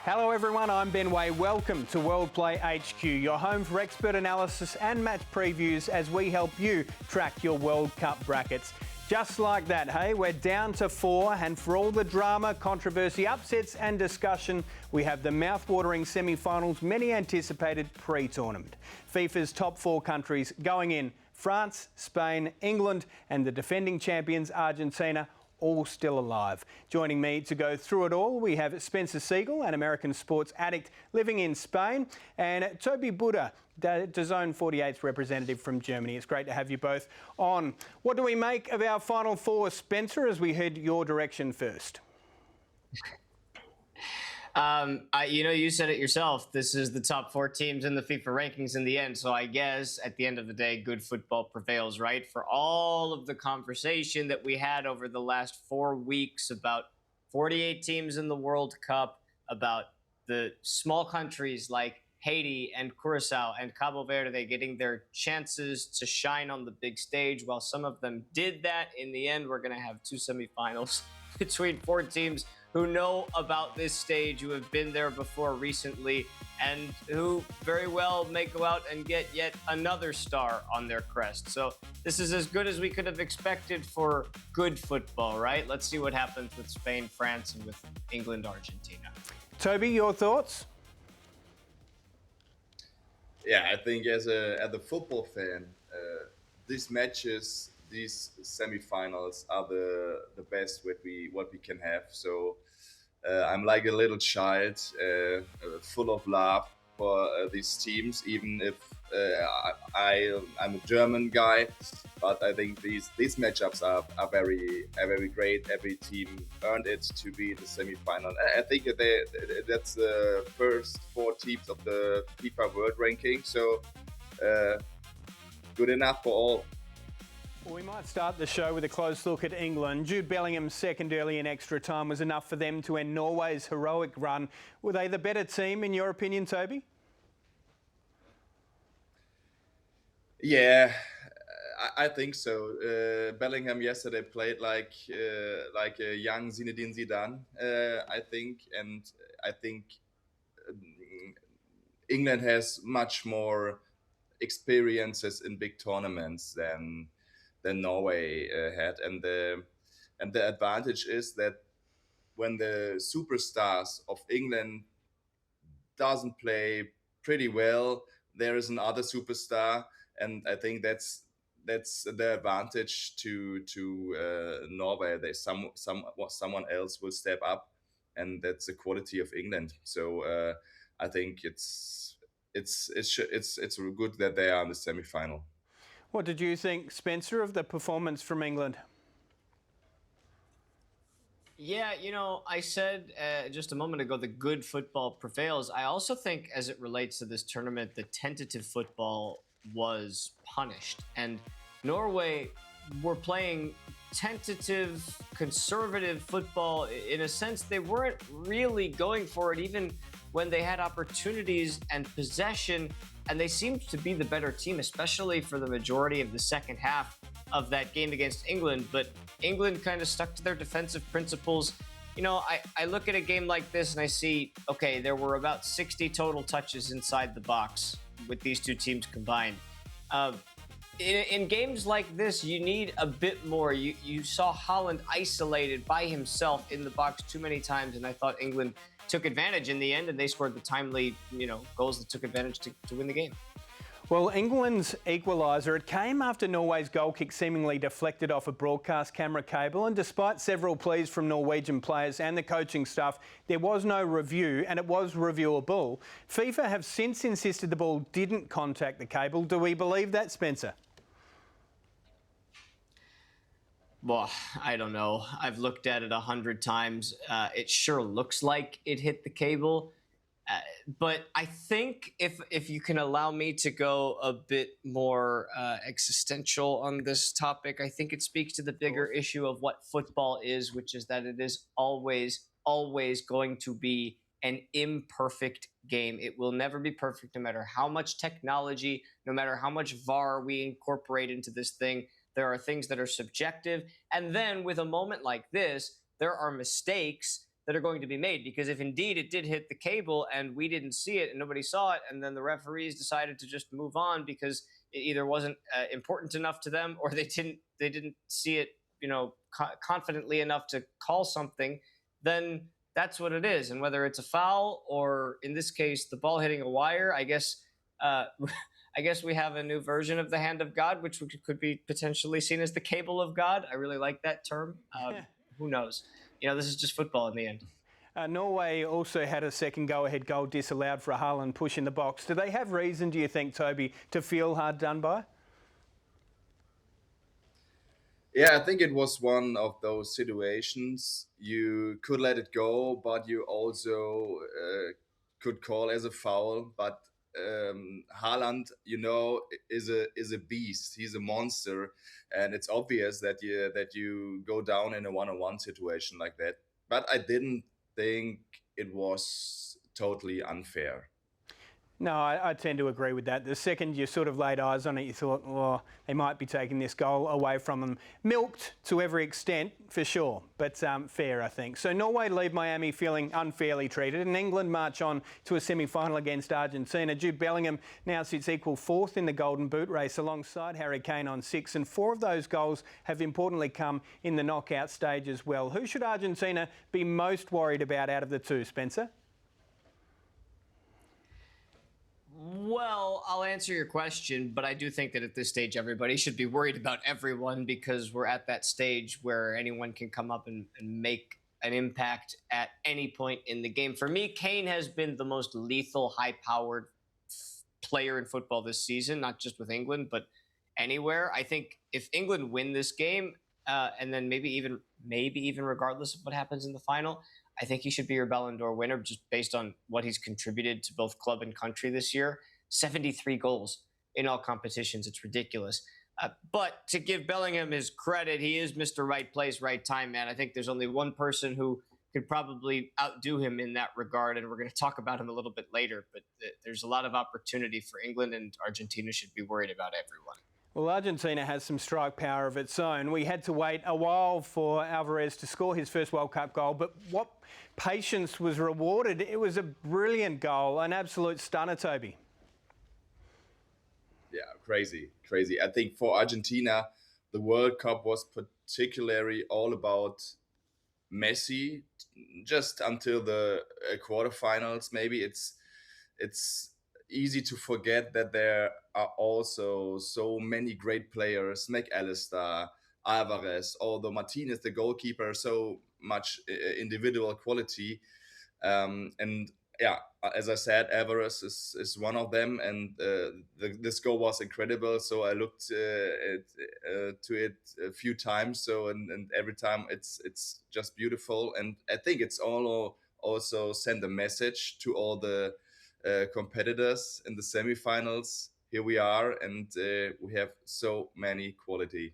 Hello everyone, I'm Ben Way. Welcome to WorldPlayHQ, your home for expert analysis and match previews as we help you track your World Cup brackets. Just like that, hey, we're down to 4, and for all the drama, controversy, upsets and discussion, we have the mouth-watering semi-finals, many anticipated pre-tournament. FIFA's top 4 countries going in: France, Spain, England and the defending champions Argentina, all still alive. Joining me to go through it all, we have Spencer Siegel, an American sports addict living in Spain, and Toby Buddha, DAZN 48's representative from Germany. It's great to have you both on. What do we make of our Final Four, Spencer, as we head your direction first? You said it yourself. This is the top 4 teams in the FIFA rankings in the end. So I guess at the end of the day, good football prevails, right? For all of the conversation that we had over the last 4 weeks about 48 teams in the World Cup, about the small countries like Haiti and Curacao and Cabo Verde getting their chances to shine on the big stage. While some of them did that, in the end, we're going to have 2 semifinals between 4 teams who know about this stage, who have been there before recently, and who very well may go out and get yet another star on their crest. So this is as good as we could have expected for good football, right? Let's see what happens with Spain, France, and with England, Argentina. Toby, your thoughts? Yeah, I think as a football fan, these matches, these semifinals are the best what we can have. So I'm like a little child, full of love for these teams. Even if I'm a German guy, but I think these matchups are very great. Every team earned it to be in the semifinal. I think that's the first 4 teams of the FIFA World Ranking. So good enough for all. Well, we might start the show with a close look at England. Jude Bellingham's second early in extra time was enough for them to end Norway's heroic run. Were they the better team, in your opinion, Toby? Yeah, I think so. Bellingham yesterday played like a young Zinedine Zidane, I think, and I think England has much more experiences in big tournaments than Norway had, and the advantage is that when the superstars of England doesn't play pretty well, there is another superstar, and I think that's the advantage to Norway. There's someone else will step up, and that's the quality of England. So I think it's good that they are in the semi-final. What did you think, Spencer, of the performance from England? Yeah, I said just a moment ago, the good football prevails. I also think as it relates to this tournament, the tentative football was punished. And Norway were playing tentative, conservative football. In a sense, they weren't really going for it, even when they had opportunities and possession. And they seemed to be the better team, especially for the majority of the second half of that game against England. But England kind of stuck to their defensive principles. I look at a game like this and I see, okay, there were about 60 total touches inside the box with these 2 teams combined. In games like this, you need a bit more. You saw Haaland isolated by himself in the box too many times, and I thought England took advantage in the end, and they scored the timely, goals that took advantage to win the game. Well, England's equaliser, it came after Norway's goal kick seemingly deflected off a broadcast camera cable, and despite several pleas from Norwegian players and the coaching staff, there was no review, and it was reviewable. FIFA have since insisted the ball didn't contact the cable. Do we believe that, Spencer? Well, I don't know. I've looked at it 100 times. It sure looks like it hit the cable. But I think if you can allow me to go a bit more existential on this topic, I think it speaks to the bigger issue of what football is, which is that it is always going to be an imperfect game. It will never be perfect, no matter how much technology, no matter how much VAR we incorporate into this thing. There are things that are subjective. And then with a moment like this, there are mistakes that are going to be made. Because if indeed it did hit the cable and we didn't see it and nobody saw it, and then the referees decided to just move on because it either wasn't important enough to them, or they didn't see it, confidently enough to call something, then that's what it is. And whether it's a foul or, in this case, the ball hitting a wire, I guess we have a new version of the hand of God, which could be potentially seen as the cable of God. I really like that term. Who knows? This is just football in the end. Norway also had a second go-ahead goal disallowed for a Haaland push in the box. Do they have reason, do you think, Toby, to feel hard done by? Yeah, I think it was one of those situations. You could let it go, but you also could call as a foul. But Haaland, is a beast. He's a monster, and it's obvious that you go down in a one-on-one situation like that. But I didn't think it was totally unfair. No, I tend to agree with that. The second you sort of laid eyes on it, you thought, oh, they might be taking this goal away from them. Milked to every extent, for sure, but fair, I think. So Norway leave Miami feeling unfairly treated, and England march on to a semi-final against Argentina. Jude Bellingham now sits equal fourth in the Golden Boot race alongside Harry Kane on 6, and 4 of those goals have importantly come in the knockout stage as well. Who should Argentina be most worried about out of the two, Spencer? Well, I'll answer your question, but I do think that at this stage, everybody should be worried about everyone, because we're at that stage where anyone can come up and make an impact at any point in the game. For me, Kane has been the most lethal, high-powered player in football this season, not just with England, but anywhere. I think if England win this game, and then maybe even regardless of what happens in the final, I think he should be your Ballon d'Or winner, just based on what he's contributed to both club and country this year. 73 goals in all competitions. It's ridiculous. But to give Bellingham his credit, he is Mr. Right Place, Right Time, man. I think there's only one person who could probably outdo him in that regard, and we're going to talk about him a little bit later. But there's a lot of opportunity for England, and Argentina should be worried about everyone. Well, Argentina has some strike power of its own. We had to wait a while for Alvarez to score his first World Cup goal, but what patience was rewarded. It was a brilliant goal, an absolute stunner, Toby. Yeah, crazy. I think for Argentina, the World Cup was particularly all about Messi, just until the quarterfinals. Maybe it's easy to forget that there are also so many great players, McAllister, Alvarez, although Martinez, the goalkeeper, so much individual quality. And yeah, as I said, Alvarez is one of them, and this goal was incredible. So I looked to it a few times. So and every time it's just beautiful, and I think it's also send a message to all the competitors in the semifinals. Here we are, and we have so many quality.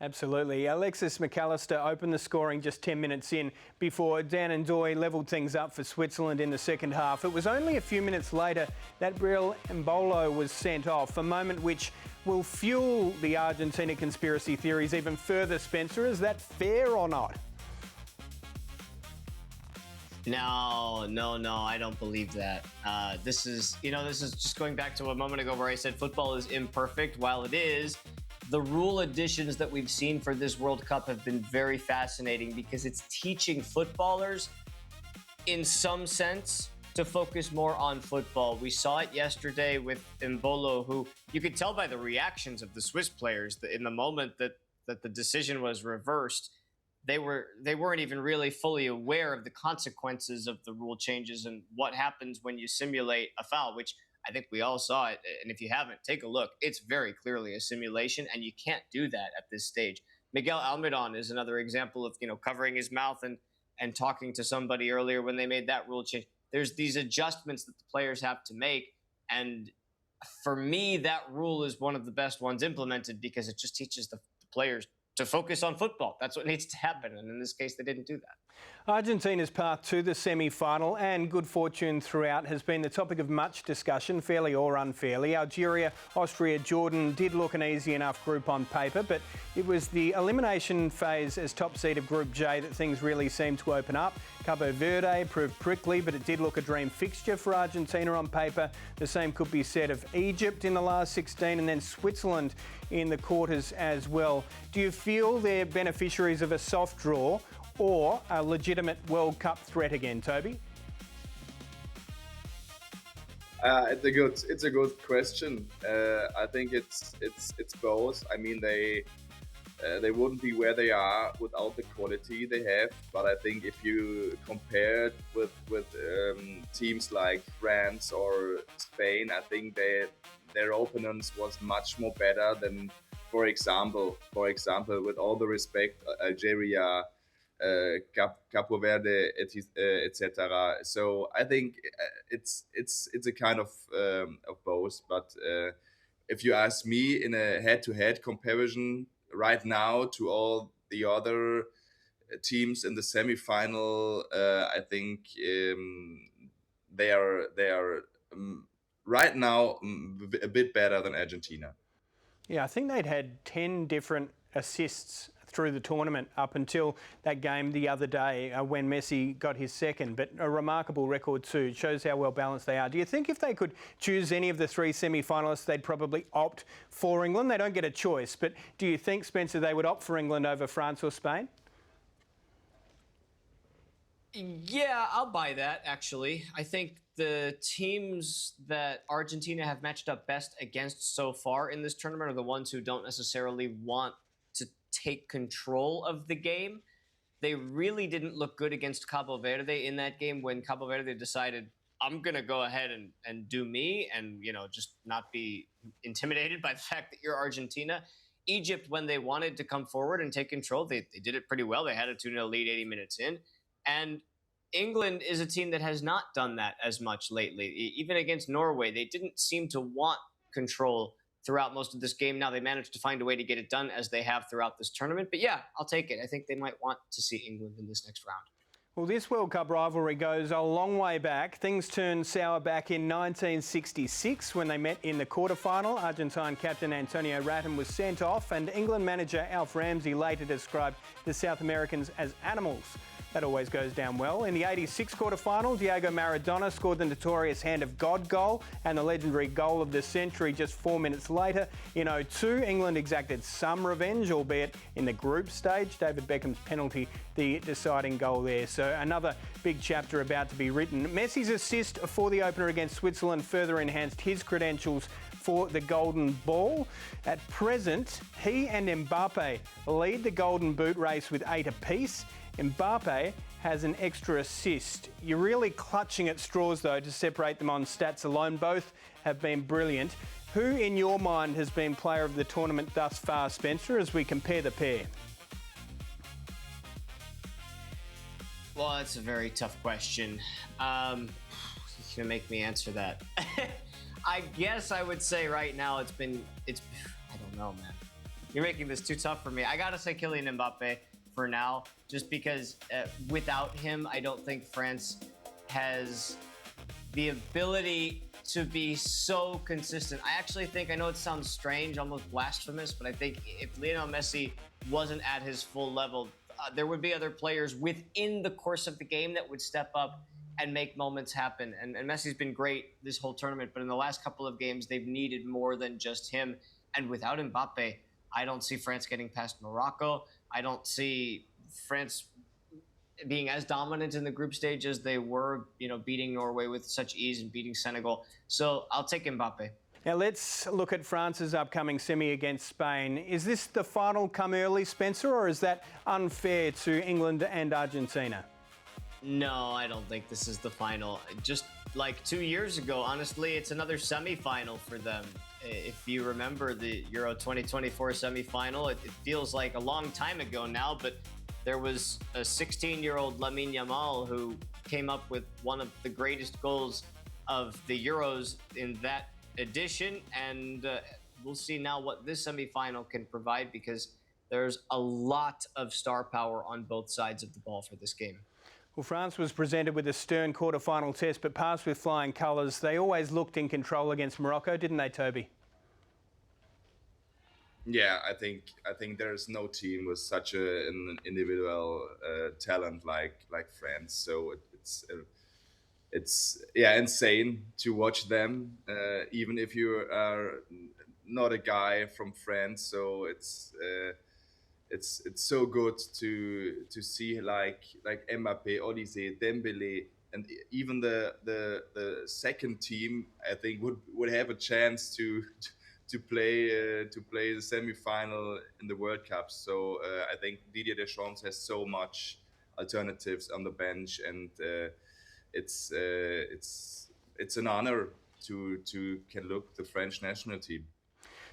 Absolutely. Alexis McAllister opened the scoring just 10 minutes in before Dan and Doy levelled things up for Switzerland in the second half. It was only a few minutes later that Bril Embolo was sent off, a moment which will fuel the Argentina conspiracy theories even further. Spencer, is that fair or not? No, I don't believe that. This is just going back to a moment ago where I said football is imperfect. While it is, the rule additions that we've seen for this World Cup have been very fascinating, because it's teaching footballers, in some sense, to focus more on football. We saw it yesterday with Embolo, who you could tell by the reactions of the Swiss players that in the moment that the decision was reversed, they weren't even really fully aware of the consequences of the rule changes and what happens when you simulate a foul, which I think we all saw it. And if you haven't, take a look. It's very clearly a simulation, and you can't do that at this stage. Miguel Almiron is another example of, covering his mouth and talking to somebody earlier when they made that rule change. There's these adjustments that the players have to make. And for me, that rule is one of the best ones implemented, because it just teaches the players to focus on football. That's what needs to happen. And in this case, they didn't do that. Argentina's path to the semi-final and good fortune throughout has been the topic of much discussion, fairly or unfairly. Algeria, Austria, Jordan did look an easy enough group on paper, but it was the elimination phase as top seed of Group J that things really seemed to open up. Cabo Verde proved prickly, but it did look a dream fixture for Argentina on paper. The same could be said of Egypt in the last 16 and then Switzerland in the quarters as well. Do you feel they're beneficiaries of a soft draw or a legitimate World Cup threat again, Toby? It's a good question. I think it's both. I mean, they wouldn't be where they are without the quality they have. But I think if you compare it with teams like France or Spain, I think their opponents was much more better than, for example, with all the respect, Algeria, Capo Verde, etc. So I think it's a kind of both. But if you ask me, in a head-to-head comparison right now to all the other teams in the semi-final, I think they are right now a bit better than Argentina. Yeah, I think they'd had 10 different assists through the tournament up until that game the other day when Messi got his second, but a remarkable record too. It shows how well balanced they are. Do you think if they could choose any of the three semi-finalists, they'd probably opt for England? They don't get a choice, but do you think, Spencer, they would opt for England over France or Spain? Yeah, I'll buy that, actually. I think the teams that Argentina have matched up best against so far in this tournament are the ones who don't necessarily want to take control of the game. They really didn't look good against Cabo Verde in that game when Cabo Verde decided, I'm going to go ahead and do me and, you know, just not be intimidated by the fact that you're Argentina. Egypt, when they wanted to come forward and take control, they did it pretty well. They had a 2-0 lead 80 minutes in. And England is a team that has not done that as much lately. Even against Norway, they didn't seem to want control throughout most of this game. Now they managed to find a way to get it done as they have throughout this tournament. But yeah, I'll take it. I think they might want to see England in this next round. Well, this World Cup rivalry goes a long way back. Things turned sour back in 1966 when they met in the quarterfinal. Argentine captain Antonio Ratton was sent off, and England manager Alf Ramsey later described the South Americans as animals. That always goes down well. In the 86 quarterfinal, Diego Maradona scored the notorious Hand of God goal and the legendary goal of the century just 4 minutes later. In 02, England exacted some revenge, albeit in the group stage. David Beckham's penalty, the deciding goal there. So another big chapter about to be written. Messi's assist for the opener against Switzerland further enhanced his credentials for the Golden Ball. At present, he and Mbappe lead the Golden Boot race with 8 apiece. Mbappe has an extra assist. You're really clutching at straws, though, to separate them on stats alone. Both have been brilliant. Who, in your mind, has been player of the tournament thus far, Spencer, as we compare the pair? Well, that's a very tough question. You're going to make me answer that. I guess I would say right now I don't know, man. You're making this too tough for me. I got to say Kylian Mbappe for now, just because without him, I don't think France has the ability to be so consistent. I actually think, I know it sounds strange, almost blasphemous, but I think if Lionel Messi wasn't at his full level, there would be other players within the course of the game that would step up and make moments happen. And Messi's been great this whole tournament, but in the last couple of games, they've needed more than just him. And without Mbappe, I don't see France getting past Morocco. I don't see France being as dominant in the group stage as they were, beating Norway with such ease and beating Senegal. So I'll take Mbappe. Now let's look at France's upcoming semi against Spain. Is this the final come early, Spencer, or is that unfair to England and Argentina? No, I don't think this is the final. Just like 2 years ago, honestly, it's another semi-final for them. If you remember the Euro 2024 semi-final, it feels like a long time ago now, but there was a 16-year-old Lamine Yamal who came up with one of the greatest goals of the Euros in that edition, and we'll see now what this semi-final can provide, because there's a lot of star power on both sides of the ball for this game. Well, France was presented with a stern quarter-final test, but passed with flying colours. They always looked in control against Morocco, didn't they, Toby? Yeah, I think there's no team with such an individual talent like France. So it's yeah insane to watch them, even if you are not a guy from France. So it's so good to see like Mbappe, Olise, Dembele, and even the second team. I think would have a chance to play the semi-final in the World Cup. So I think Didier Deschamps has so much alternatives on the bench, and it's uh, it's it's an honor to can look the French national team.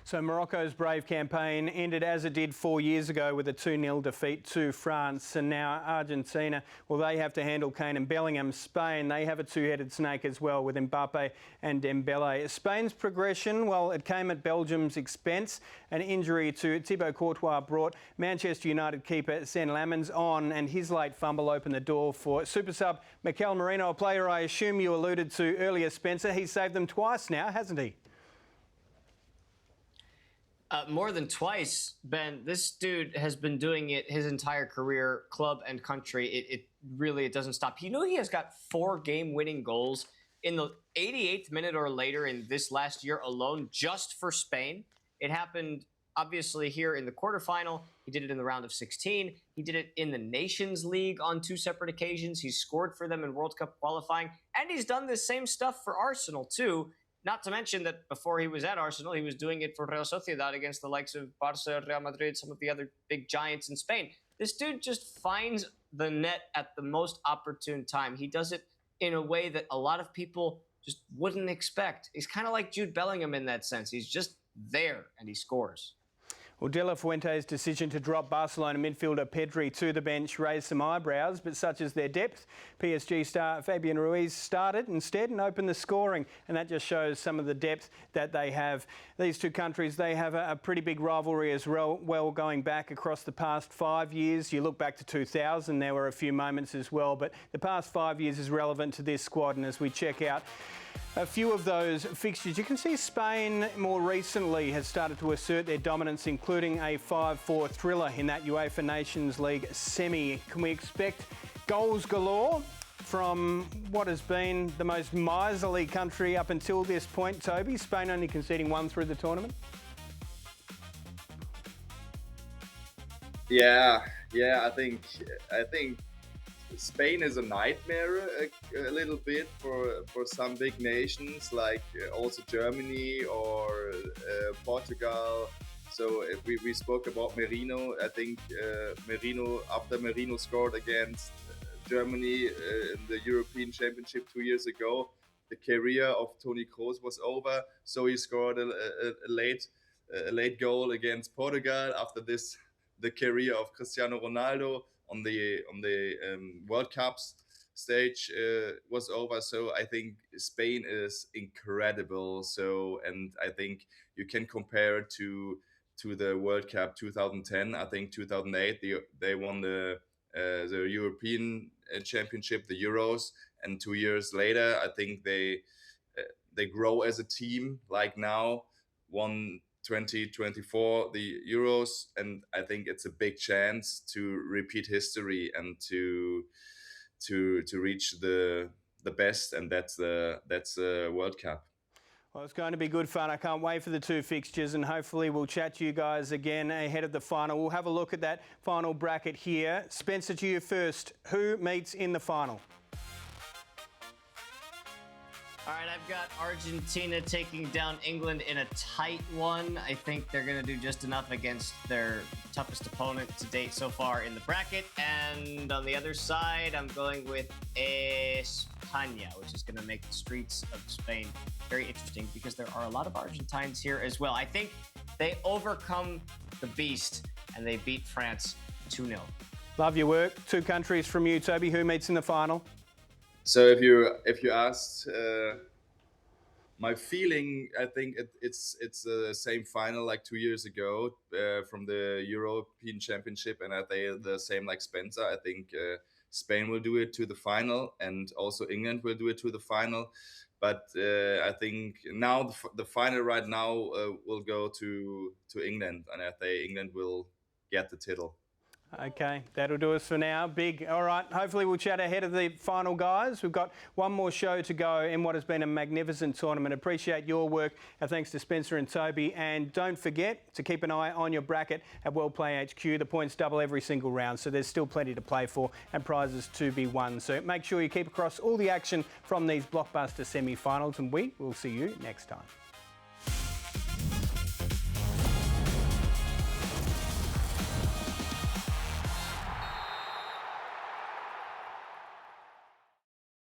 So Morocco's brave campaign ended as it did 4 years ago with a 2-0 defeat to France. And now Argentina, well, they have to handle Kane and Bellingham. Spain, they have a two-headed snake as well with Mbappe and Dembele. Spain's progression, well, it came at Belgium's expense. An injury to Thibaut Courtois brought Manchester United keeper Sen Lamens on, and his late fumble opened the door for super sub Mikel Merino, a player I assume you alluded to earlier, Spencer. He's saved them twice now, hasn't he? More than twice, Ben. This dude has been doing it his entire career, club and country. It doesn't stop. You know, he has got 4 game-winning goals in the 88th minute or later in this last year alone, just for Spain. It happened obviously here in the quarterfinal. He did it in the round of 16. He did it in the Nations League on 2 separate occasions. He scored for them in World Cup qualifying, and he's done this same stuff for Arsenal too. Not to mention that before he was at Arsenal, he was doing it for Real Sociedad against the likes of Barca, Real Madrid, some of the other big giants in Spain. This dude just finds the net at the most opportune time. He does it in a way that a lot of people just wouldn't expect. He's kind of like Jude Bellingham in that sense. He's just there and he scores. Well, De La Fuente's decision to drop Barcelona midfielder Pedri to the bench raised some eyebrows, but such as their depth, PSG star Fabian Ruiz started instead and opened the scoring, and that just shows some of the depth that they have. These two countries, they have a pretty big rivalry as well going back across the past 5 years. You look back to 2000, there were a few moments as well, but the past 5 years is relevant to this squad, and as we check out a few of those fixtures, you can see Spain more recently has started to assert their dominance, including a 5-4 thriller in that UEFA Nations League semi. Can we expect goals galore from what has been the most miserly country up until this point, Toby? Spain only conceding 1 through the tournament? Yeah, I think Spain is a nightmare a little bit for some big nations like also Germany or Portugal. So if we spoke about Merino. I think after Merino scored against Germany in the European Championship 2 years ago, the career of Toni Kroos was over. So he scored a late goal against Portugal. After this, the career of Cristiano Ronaldo on the World Cups stage was over. So I think Spain is incredible. So, and I think you can compare it to the World Cup 2010. I think 2008 they won the European Championship, the Euros, and 2 years later I think they grow as a team. Like now, won 2024 the Euros, and I think it's a big chance to repeat history and to reach the best, and that's the World Cup. Well, it's going to be good fun. I can't wait for the 2 fixtures, and hopefully we'll chat to you guys again ahead of the final. We'll have a look at that final bracket here. Spencer, to you first. Who meets in the final? All right, I've got Argentina taking down England in a tight one. I think they're going to do just enough against their toughest opponent to date so far in the bracket. And on the other side, I'm going with España, which is going to make the streets of Spain very interesting because there are a lot of Argentines here as well. I think they overcome the beast and they beat France 2-0. Love your work. 2 countries from you, Toby. Who meets in the final? So if you asked my feeling, I think it's the same final like 2 years ago from the European Championship, and I think the same like Spencer. I think Spain will do it to the final, and also England will do it to the final. But I think now the final right now will go to England, and I think England will get the title. Okay, that'll do us for now. Big. All right, hopefully we'll chat ahead of the final, guys. We've got one more show to go in what has been a magnificent tournament. Appreciate your work. Our thanks to Spencer and Toby. And don't forget to keep an eye on your bracket at WorldPlayHQ. The points double every single round, so there's still plenty to play for and prizes to be won. So make sure you keep across all the action from these blockbuster semi-finals, and we will see you next time.